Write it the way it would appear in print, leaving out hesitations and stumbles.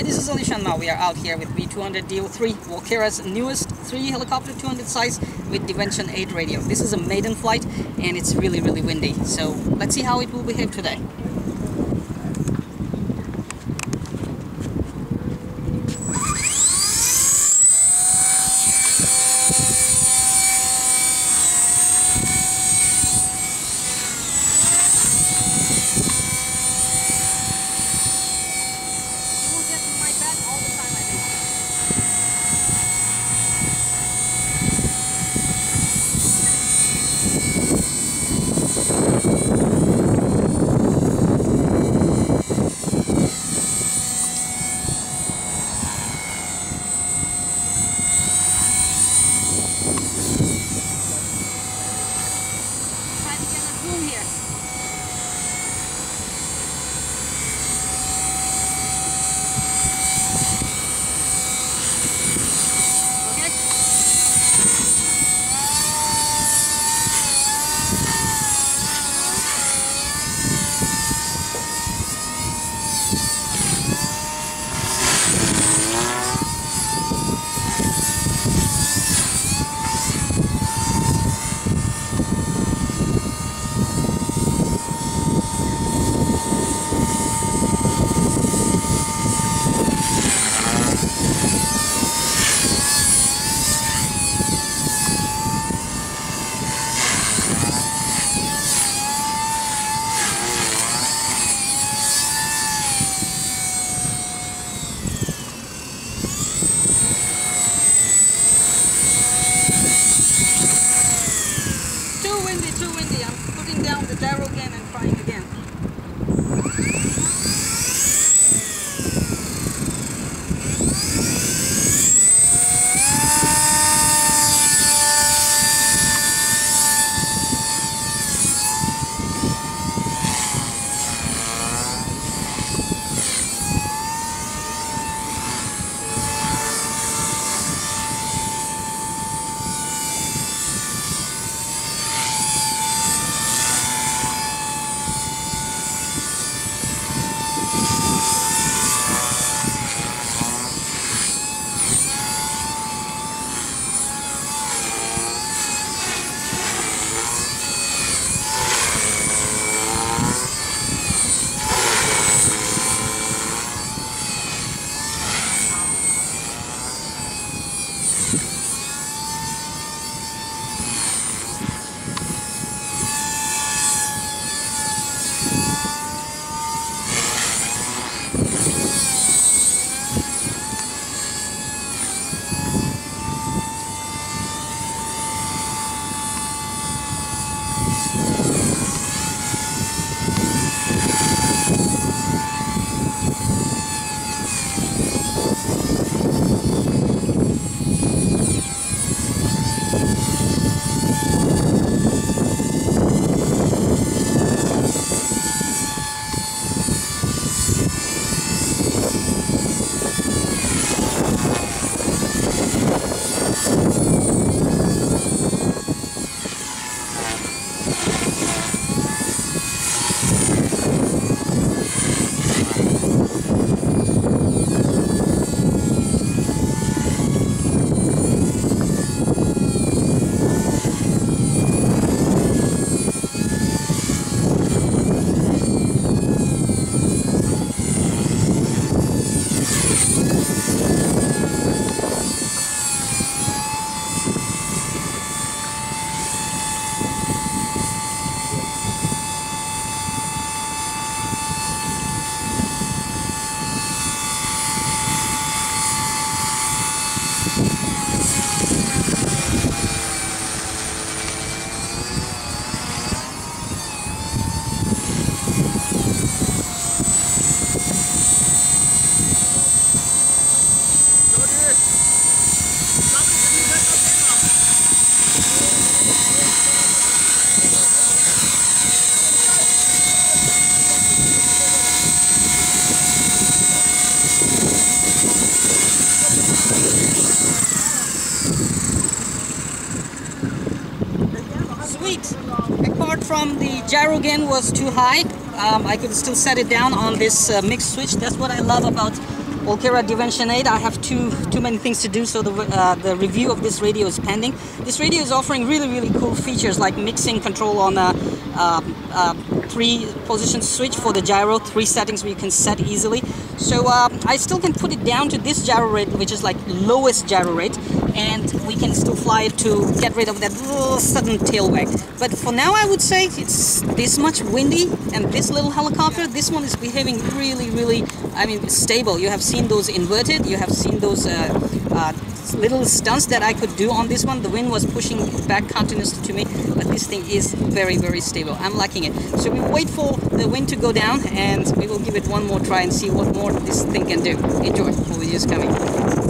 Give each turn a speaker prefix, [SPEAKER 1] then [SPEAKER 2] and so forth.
[SPEAKER 1] Hi, this is AliShanMao. We are out here with V200D03, Walkera's newest 3 helicopter 200 size with Dimension 8 radio. This is a maiden flight and it's really windy. So let's see how it will behave today. Too windy. I'm putting down the gyro again and trying again. Apart from the gyro was too high, I could still set it down on this mix switch. That's what I love about Walkera Dimension 8. I have too many things to do, so the review of this radio is pending. This radio is offering really cool features like mixing control on a 3-position switch for the gyro, 3 settings where you can set easily. So I still can put it down to this gyro rate, which is like lowest gyro rate, and we can still fly it to get rid of that little sudden tail wag. But for now, I would say it's this much windy, and this little helicopter, this one is behaving really, I mean, stable. You have seen those inverted, you have seen those little stunts that I could do on this one. The wind was pushing back continuously to me, but this thing is very stable. I'm liking it. So we wait for the wind to go down, and we will give it one more try and see what more this thing can do. Enjoy. More videos coming.